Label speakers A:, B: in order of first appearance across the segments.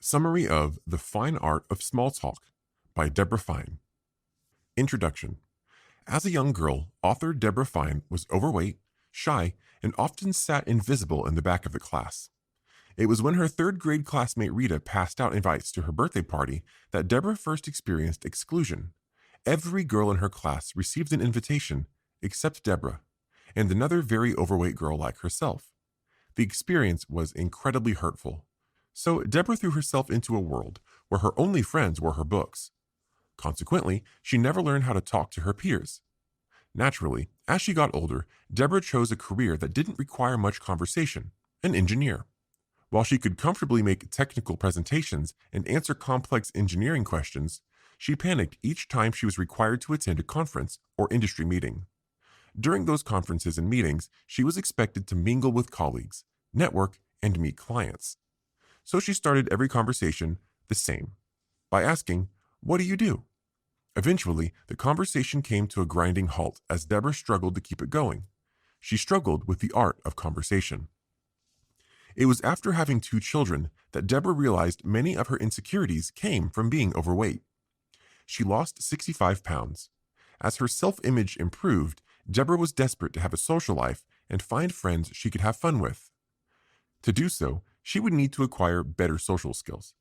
A: Summary of The Fine Art of Small Talk by Deborah Fine. Introduction. As a young girl, author Deborah Fine was overweight, shy, and often sat invisible in the back of the class. It was when her third grade classmate Rita passed out invites to her birthday party that Deborah first experienced exclusion. Every girl in her class received an invitation except Deborah and another very overweight girl like herself. The experience was incredibly hurtful. So Deborah threw herself into a world where her only friends were her books. Consequently, she never learned how to talk to her peers. Naturally, as she got older, Deborah chose a career that didn't require much conversation, an engineer. While she could comfortably make technical presentations and answer complex engineering questions, she panicked each time she was required to attend a conference or industry meeting. During those conferences and meetings, she was expected to mingle with colleagues, network, and meet clients. So she started every conversation the same, by asking, "What do you do?" Eventually, the conversation came to a grinding halt as Deborah struggled to keep it going. She struggled with the art of conversation. It was after having two children that Deborah realized many of her insecurities came from being overweight. She lost 65 pounds. As her self-image improved, Deborah was desperate to have a social life and find friends she could have fun with. To do so, she would need to acquire better social skills.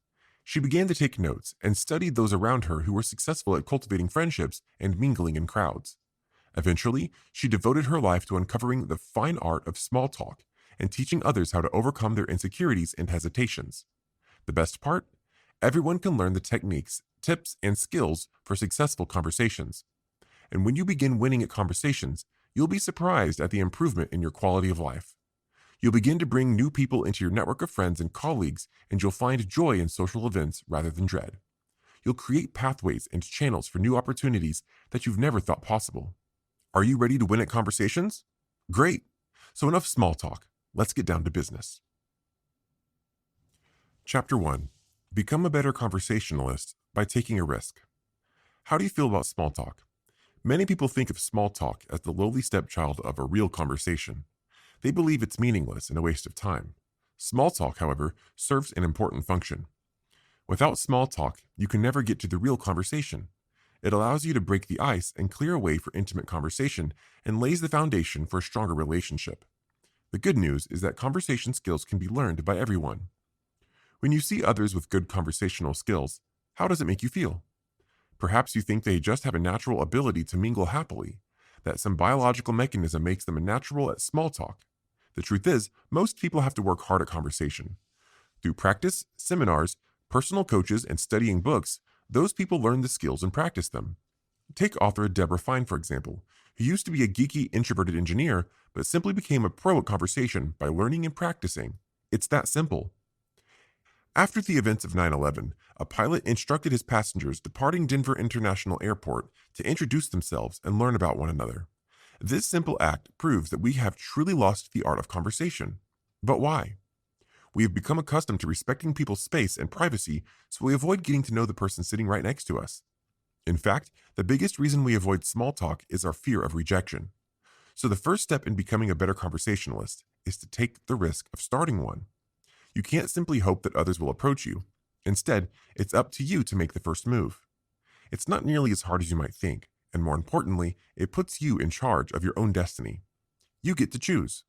A: She began to take notes and studied those around her who were successful at cultivating friendships and mingling in crowds. Eventually, she devoted her life to uncovering the fine art of small talk and teaching others how to overcome their insecurities and hesitations. The best part? Everyone can learn the techniques, tips, and skills for successful conversations. And when you begin winning at conversations, you'll be surprised at the improvement in your quality of life. You'll begin to bring new people into your network of friends and colleagues, and you'll find joy in social events rather than dread. You'll create pathways and channels for new opportunities that you've never thought possible. Are you ready to win at conversations? Great! So enough small talk. Let's get down to business. Chapter 1. Become a better conversationalist by taking a risk. How do you feel about small talk? Many people think of small talk as the lowly stepchild of a real conversation. They believe it's meaningless and a waste of time. Small talk, however, serves an important function. Without small talk, you can never get to the real conversation. It allows you to break the ice and clear a way for intimate conversation and lays the foundation for a stronger relationship. The good news is that conversation skills can be learned by everyone. When you see others with good conversational skills, how does it make you feel? Perhaps you think they just have a natural ability to mingle happily, that some biological mechanism makes them a natural at small talk. The truth is, most people have to work hard at conversation. Through practice, seminars, personal coaches, and studying books, those people learn the skills and practice them. Take author Deborah Fine, for example, who used to be a geeky, introverted engineer, but simply became a pro at conversation by learning and practicing. It's that simple. After the events of 9/11, a pilot instructed his passengers departing Denver International Airport to introduce themselves and learn about one another. This simple act proves that we have truly lost the art of conversation. But why? We have become accustomed to respecting people's space and privacy, so we avoid getting to know the person sitting right next to us. In fact, the biggest reason we avoid small talk is our fear of rejection. So the first step in becoming a better conversationalist is to take the risk of starting one. You can't simply hope that others will approach you. Instead, it's up to you to make the first move. It's not nearly as hard as you might think, and more importantly, it puts you in charge of your own destiny. You get to choose.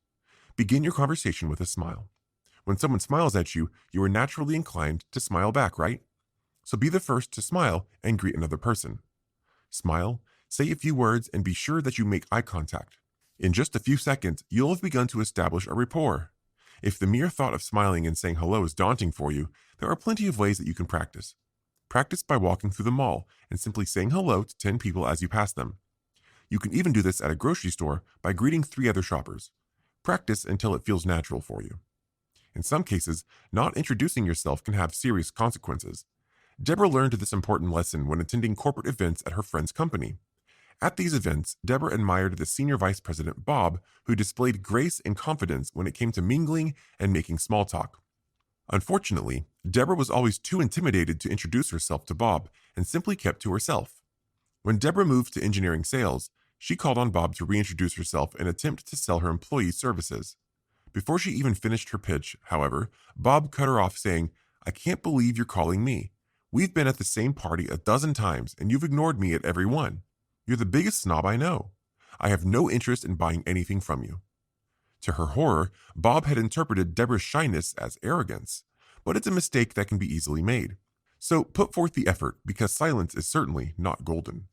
A: Begin your conversation with a smile. When someone smiles at you, you are naturally inclined to smile back, right? So be the first to smile and greet another person. Smile, say a few words, and be sure that you make eye contact. In just a few seconds, you'll have begun to establish a rapport. If the mere thought of smiling and saying hello is daunting for you, there are plenty of ways that you can practice. Practice by walking through the mall and simply saying hello to 10 people as you pass them. You can even do this at a grocery store by greeting 3 other shoppers. Practice until it feels natural for you. In some cases, not introducing yourself can have serious consequences. Deborah learned this important lesson when attending corporate events at her friend's company. At these events, Deborah admired the senior vice president, Bob, who displayed grace and confidence when it came to mingling and making small talk. Unfortunately, Deborah was always too intimidated to introduce herself to Bob and simply kept to herself. When Deborah moved to engineering sales, she called on Bob to reintroduce herself and attempt to sell her employee services. Before she even finished her pitch, however, Bob cut her off saying, I can't believe you're calling me. We've been at the same party a dozen times and you've ignored me at every one. You're the biggest snob I know. I have no interest in buying anything from you. To her horror, Bob had interpreted Deborah's shyness as arrogance, but it's a mistake that can be easily made. So put forth the effort because silence is certainly not golden.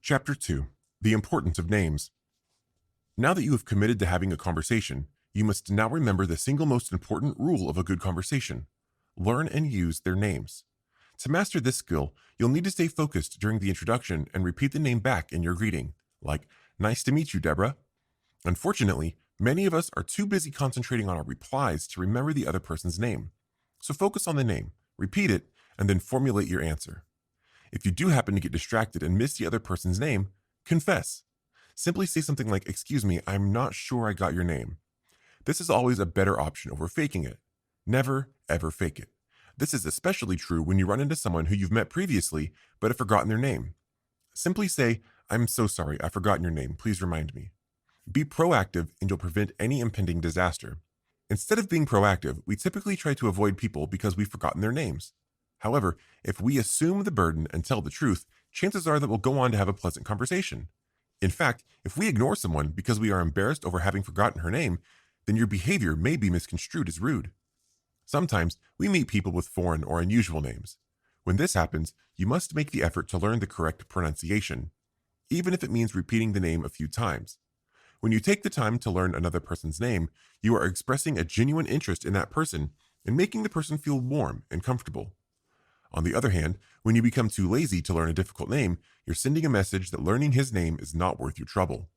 A: Chapter 2. The Importance of Names. Now that you have committed to having a conversation, you must now remember the single most important rule of a good conversation. Learn and use their names. To master this skill, you'll need to stay focused during the introduction and repeat the name back in your greeting, like, "Nice to meet you, Deborah." Unfortunately, many of us are too busy concentrating on our replies to remember the other person's name. So focus on the name, repeat it, and then formulate your answer. If you do happen to get distracted and miss the other person's name, confess. Simply say something like, "Excuse me, I'm not sure I got your name." This is always a better option over faking it. Never, ever fake it. This is especially true when you run into someone who you've met previously but have forgotten their name. Simply say, "I'm so sorry, I've forgotten your name, please remind me." Be proactive and you'll prevent any impending disaster. Instead of being proactive, we typically try to avoid people because we've forgotten their names. However, if we assume the burden and tell the truth, chances are that we'll go on to have a pleasant conversation. In fact, if we ignore someone because we are embarrassed over having forgotten her name, then your behavior may be misconstrued as rude. Sometimes we meet people with foreign or unusual names. When this happens, you must make the effort to learn the correct pronunciation, even if it means repeating the name a few times. When you take the time to learn another person's name, you are expressing a genuine interest in that person and making the person feel warm and comfortable. On the other hand, when you become too lazy to learn a difficult name, you're sending a message that learning his name is not worth your trouble.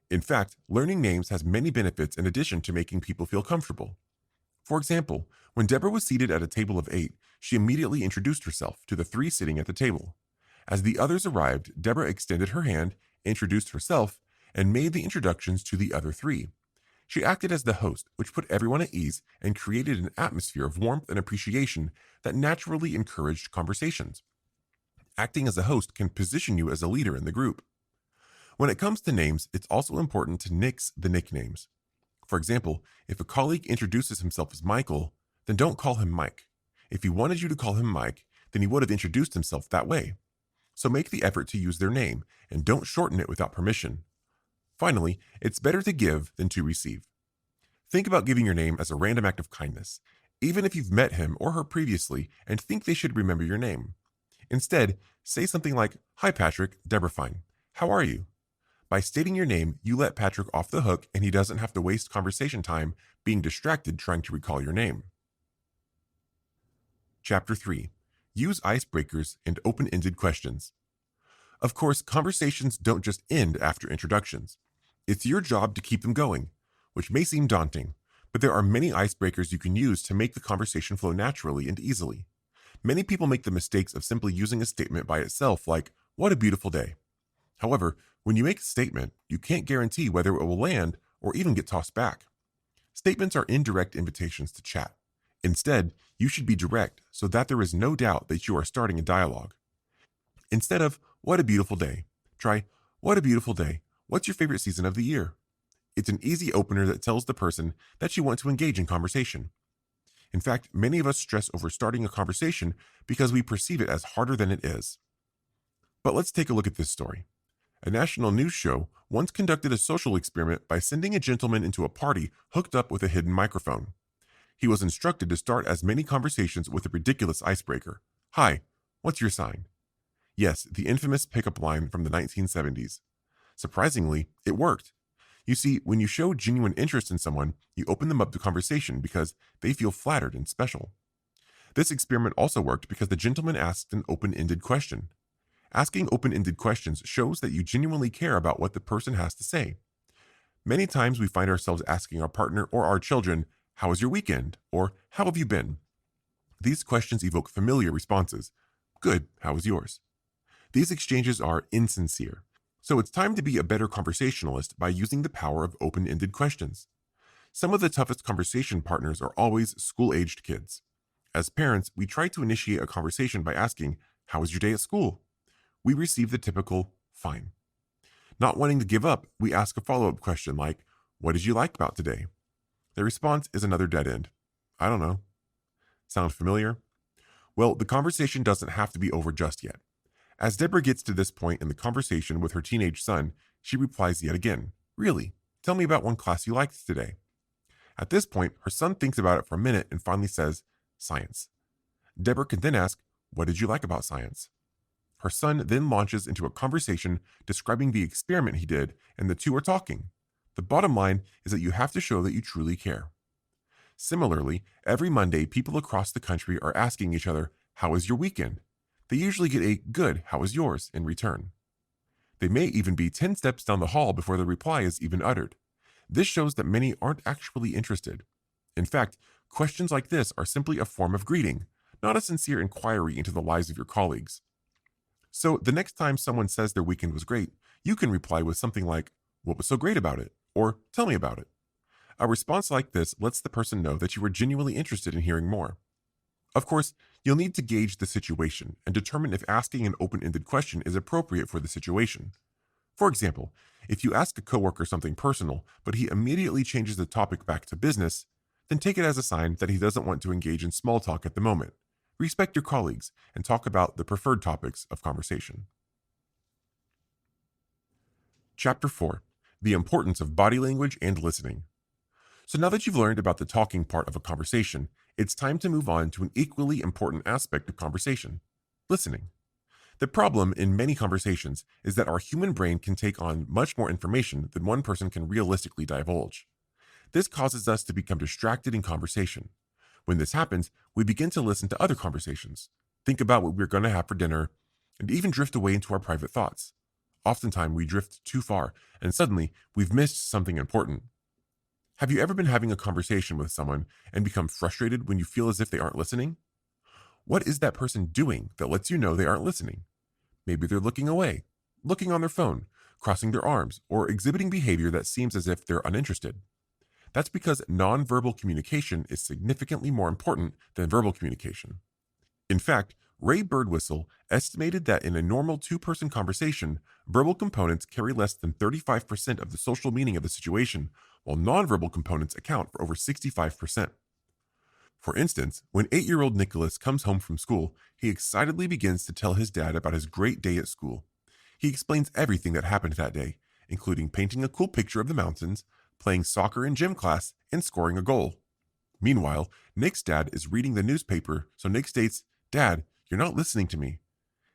A: In fact, learning names has many benefits in addition to making people feel comfortable. For example, when Deborah was seated at a table of 8, she immediately introduced herself to the 3 sitting at the table. As the others arrived, Deborah extended her hand, introduced herself, and made the introductions to the other 3. She acted as the host, which put everyone at ease and created an atmosphere of warmth and appreciation that naturally encouraged conversations. Acting as a host can position you as a leader in the group. When it comes to names, it's also important to nix the nicknames. For example, if a colleague introduces himself as Michael, then don't call him Mike. If he wanted you to call him Mike, then he would have introduced himself that way. So make the effort to use their name and don't shorten it without permission. Finally, it's better to give than to receive. Think about giving your name as a random act of kindness, even if you've met him or her previously and think they should remember your name. Instead, say something like, "Hi Patrick, Deborah Fine. How are you?" By stating your name, you let Patrick off the hook and he doesn't have to waste conversation time being distracted trying to recall your name. Chapter 3. Use icebreakers and open-ended questions. Of course, conversations don't just end after introductions. It's your job to keep them going, which may seem daunting, but there are many icebreakers you can use to make the conversation flow naturally and easily. Many people make the mistakes of simply using a statement by itself like, "What a beautiful day." However, when you make a statement, you can't guarantee whether it will land or even get tossed back. Statements are indirect invitations to chat. Instead, you should be direct so that there is no doubt that you are starting a dialogue. Instead of, "What a beautiful day," try, "What a beautiful day. What's your favorite season of the year?" It's an easy opener that tells the person that you want to engage in conversation. In fact, many of us stress over starting a conversation because we perceive it as harder than it is. But let's take a look at this story. A national news show once conducted a social experiment by sending a gentleman into a party hooked up with a hidden microphone. He was instructed to start as many conversations with a ridiculous icebreaker. "Hi, what's your sign?" Yes, the infamous pickup line from the 1970s. Surprisingly, it worked. You see, when you show genuine interest in someone, you open them up to conversation because they feel flattered and special. This experiment also worked because the gentleman asked an open-ended question. Asking open-ended questions shows that you genuinely care about what the person has to say. Many times we find ourselves asking our partner or our children, "How was your weekend?" or "How have you been?" These questions evoke familiar responses. "Good, how was yours?" These exchanges are insincere. So it's time to be a better conversationalist by using the power of open-ended questions. Some of the toughest conversation partners are always school-aged kids. As parents, we try to initiate a conversation by asking, "How was your day at school?" We receive the typical, "Fine." Not wanting to give up, we ask a follow-up question like, "What did you like about today?" The response is another dead end. "I don't know." Sound familiar? Well, the conversation doesn't have to be over just yet. As Deborah gets to this point in the conversation with her teenage son, she replies yet again, "Really? Tell me about one class you liked today." At this point, her son thinks about it for a minute and finally says, "Science." Deborah can then ask, "What did you like about science?" Her son then launches into a conversation describing the experiment he did, and the two are talking. The bottom line is that you have to show that you truly care. Similarly, every Monday, people across the country are asking each other, "How was your weekend?" They usually get a "Good, how was yours?" in return. They may even be 10 steps down the hall before the reply is even uttered. This shows that many aren't actually interested. In fact, questions like this are simply a form of greeting, not a sincere inquiry into the lives of your colleagues. So the next time someone says their weekend was great, you can reply with something like, "What was so great about it?" or "Tell me about it." A response like this lets the person know that you are genuinely interested in hearing more. Of course, you'll need to gauge the situation and determine if asking an open-ended question is appropriate for the situation. For example, if you ask a coworker something personal, but he immediately changes the topic back to business, then take it as a sign that he doesn't want to engage in small talk at the moment. Respect your colleagues and talk about the preferred topics of conversation. Chapter 4: The Importance of Body Language and Listening. So now that you've learned about the talking part of a conversation, it's time to move on to an equally important aspect of conversation: listening. The problem in many conversations is that our human brain can take on much more information than one person can realistically divulge. This causes us to become distracted in conversation. When this happens, we begin to listen to other conversations, think about what we're going to have for dinner, and even drift away into our private thoughts. Oftentimes, we drift too far, and suddenly, we've missed something important. Have you ever been having a conversation with someone and become frustrated when you feel as if they aren't listening? What is that person doing that lets you know they aren't listening? Maybe they're looking away, looking on their phone, crossing their arms, or exhibiting behavior that seems as if they're uninterested. That's because nonverbal communication is significantly more important than verbal communication. In fact, Ray Birdwhissel estimated that in a normal two-person conversation, verbal components carry less than 35% of the social meaning of the situation, while nonverbal components account for over 65%. For instance, when 8-year-old Nicholas comes home from school, he excitedly begins to tell his dad about his great day at school. He explains everything that happened that day, including painting a cool picture of the mountains, playing soccer in gym class, and scoring a goal. Meanwhile, Nick's dad is reading the newspaper, so Nick states, "Dad, you're not listening to me."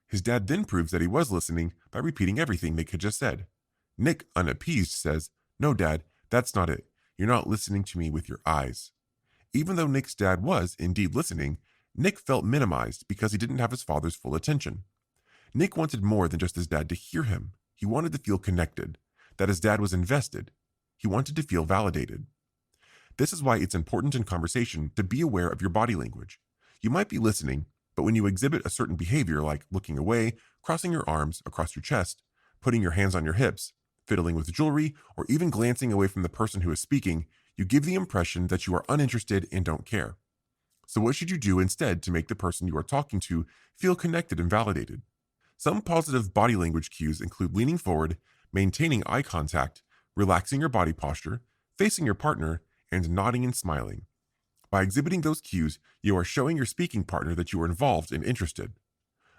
A: His dad then proves that he was listening by repeating everything Nick had just said. Nick, unappeased, says, "No, Dad, that's not it. You're not listening to me with your eyes." Even though Nick's dad was indeed listening, Nick felt minimized because he didn't have his father's full attention. Nick wanted more than just his dad to hear him. He wanted to feel connected, that his dad was invested. He wanted to feel validated. This is why it's important in conversation to be aware of your body language. You might be listening, but when you exhibit a certain behavior like looking away, crossing your arms across your chest, putting your hands on your hips, fiddling with jewelry, or even glancing away from the person who is speaking, you give the impression that you are uninterested and don't care. So what should you do instead to make the person you are talking to feel connected and validated? Some positive body language cues include leaning forward, maintaining eye contact, relaxing your body posture, facing your partner, and nodding and smiling. By exhibiting those cues, you are showing your speaking partner that you are involved and interested.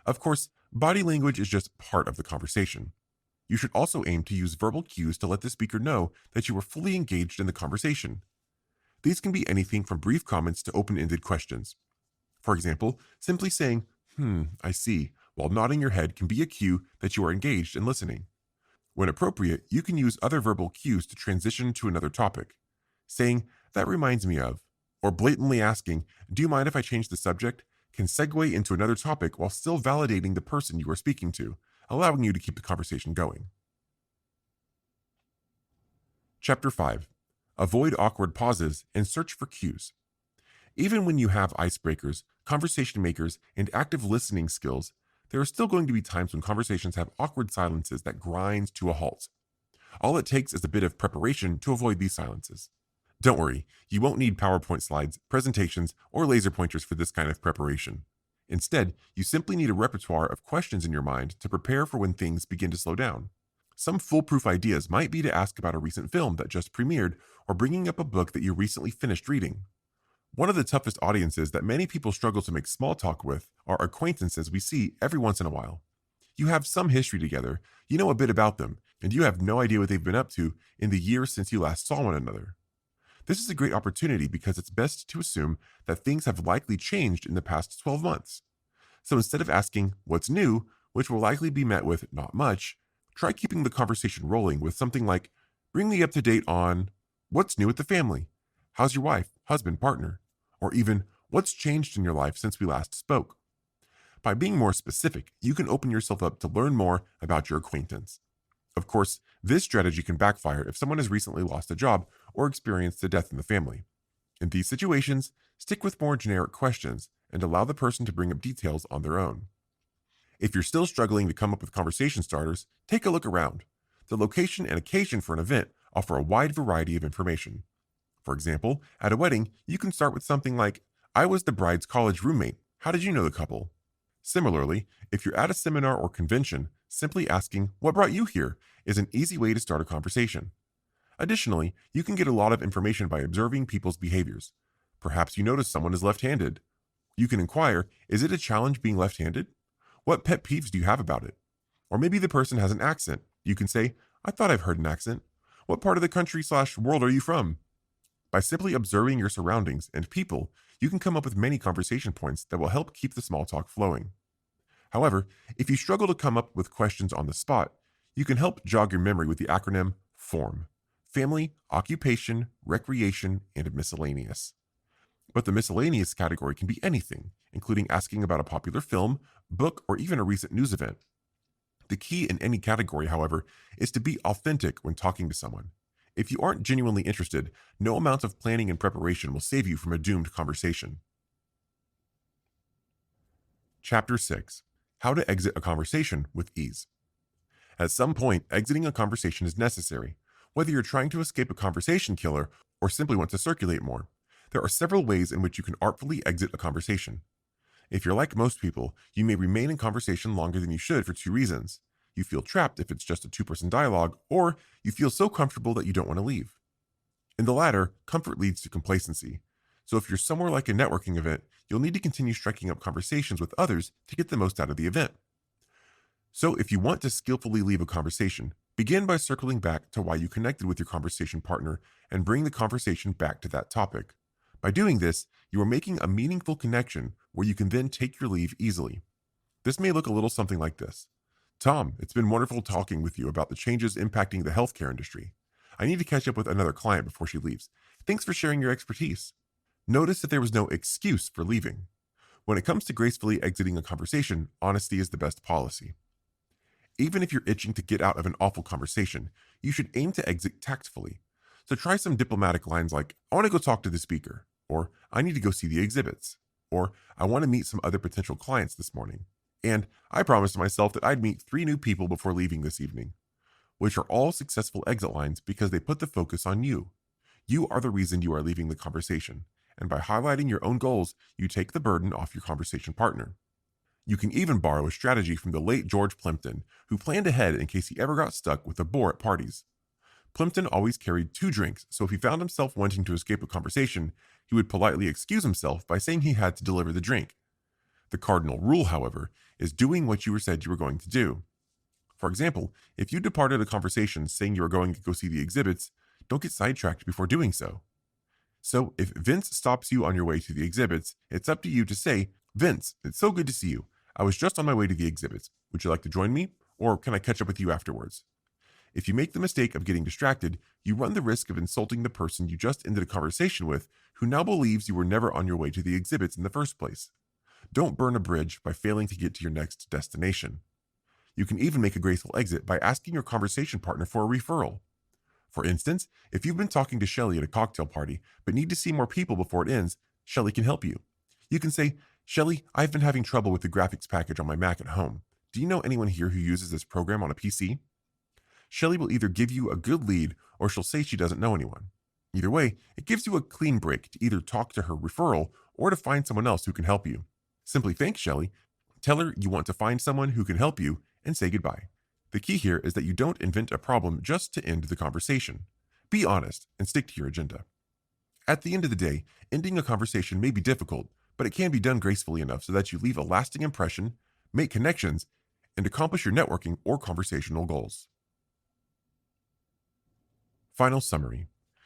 A: Of course, body language is just part of the conversation. You should also aim to use verbal cues to let the speaker know that you are fully engaged in the conversation. These can be anything from brief comments to open-ended questions. For example, simply saying, I see, while nodding your head can be a cue that you are engaged and listening. When appropriate, you can use other verbal cues to transition to another topic. Saying, "That reminds me of," or blatantly asking, "Do you mind if I change the subject?" can segue into another topic while still validating the person you are speaking to, allowing you to keep the conversation going. Chapter 5: Avoid awkward pauses and search for cues. Even when you have icebreakers, conversation makers, and active listening skills, there are still going to be times when conversations have awkward silences that grind to a halt. All it takes is a bit of preparation to avoid these silences. Don't worry, you won't need PowerPoint slides, presentations, or laser pointers for this kind of preparation. Instead, you simply need a repertoire of questions in your mind to prepare for when things begin to slow down. Some foolproof ideas might be to ask about a recent film that just premiered or bringing up a book that you recently finished reading. One of the toughest audiences that many people struggle to make small talk with are acquaintances we see every once in a while. You have some history together, you know a bit about them, and you have no idea what they've been up to in the years since you last saw one another. This is a great opportunity because it's best to assume that things have likely changed in the past 12 months. So instead of asking, "What's new?" which will likely be met with "not much," try keeping the conversation rolling with something like, "Bring me up to date on what's new with the family? How's your wife, husband, partner?" Or even, "What's changed in your life since we last spoke?" By being more specific, you can open yourself up to learn more about your acquaintance. Of course, this strategy can backfire if someone has recently lost a job or experienced a death in the family. In these situations, stick with more generic questions and allow the person to bring up details on their own. If you're still struggling to come up with conversation starters, take a look around. The location and occasion for an event offer a wide variety of information. For example, at a wedding, you can start with something like, "I was the bride's college roommate. How did you know the couple?" Similarly, if you're at a seminar or convention, simply asking, "What brought you here?" is an easy way to start a conversation. Additionally, you can get a lot of information by observing people's behaviors. Perhaps you notice someone is left-handed. You can inquire, "Is it a challenge being left-handed? What pet peeves do you have about it?" Or maybe the person has an accent. You can say, "I thought I've heard an accent. What part of the country/world are you from?" By simply observing your surroundings and people, you can come up with many conversation points that will help keep the small talk flowing. However, if you struggle to come up with questions on the spot, you can help jog your memory with the acronym FORM: Family, Occupation, Recreation, and Miscellaneous. But the miscellaneous category can be anything, including asking about a popular film, book, or even a recent news event. The key in any category, however, is to be authentic when talking to someone. If you aren't genuinely interested, no amount of planning and preparation will save you from a doomed conversation. Chapter 6: How to Exit a Conversation with Ease. At some point, exiting a conversation is necessary, whether you're trying to escape a conversation killer or simply want to circulate more. There are several ways in which you can artfully exit a conversation. If you're like most people, you may remain in conversation longer than you should for two reasons. You feel trapped if it's just a two-person dialogue, or you feel so comfortable that you don't want to leave. In the latter, comfort leads to complacency. So if you're somewhere like a networking event, you'll need to continue striking up conversations with others to get the most out of the event. So if you want to skillfully leave a conversation, begin by circling back to why you connected with your conversation partner and bring the conversation back to that topic. By doing this, you are making a meaningful connection where you can then take your leave easily. This may look a little something like this. "Tom, it's been wonderful talking with you about the changes impacting the healthcare industry. I need to catch up with another client before she leaves. Thanks for sharing your expertise." Notice that there was no excuse for leaving. When it comes to gracefully exiting a conversation, honesty is the best policy. Even if you're itching to get out of an awful conversation, you should aim to exit tactfully. So try some diplomatic lines like, "I want to go talk to the speaker," or "I need to go see the exhibits," or "I want to meet some other potential clients this morning," and "I promised myself that I'd meet 3 new people before leaving this evening," which are all successful exit lines because they put the focus on you. You are the reason you are leaving the conversation, and by highlighting your own goals, you take the burden off your conversation partner. You can even borrow a strategy from the late George Plimpton, who planned ahead in case he ever got stuck with a bore at parties. Plimpton always carried 2 drinks, so if he found himself wanting to escape a conversation, he would politely excuse himself by saying he had to deliver the drink. The cardinal rule, however, is doing what you said you were going to do. For example, if you departed a conversation saying you were going to go see the exhibits, don't get sidetracked before doing so. So if Vince stops you on your way to the exhibits, it's up to you to say, "Vince, it's so good to see you. I was just on my way to the exhibits. Would you like to join me? Or can I catch up with you afterwards?" If you make the mistake of getting distracted, you run the risk of insulting the person you just ended a conversation with, who now believes you were never on your way to the exhibits in the first place. Don't burn a bridge by failing to get to your next destination. You can even make a graceful exit by asking your conversation partner for a referral. For instance, if you've been talking to Shelly at a cocktail party but need to see more people before it ends, Shelly can help you. You can say, "Shelly, I've been having trouble with the graphics package on my Mac at home. Do you know anyone here who uses this program on a PC?" Shelly will either give you a good lead or she'll say she doesn't know anyone. Either way, it gives you a clean break to either talk to her referral or to find someone else who can help you. Simply thank Shelly, tell her you want to find someone who can help you, and say goodbye. The key here is that you don't invent a problem just to end the conversation. Be honest and stick to your agenda. At the end of the day, ending a conversation may be difficult, but it can be done gracefully enough so that you leave a lasting impression, make connections, and accomplish your networking or conversational goals. Final summary.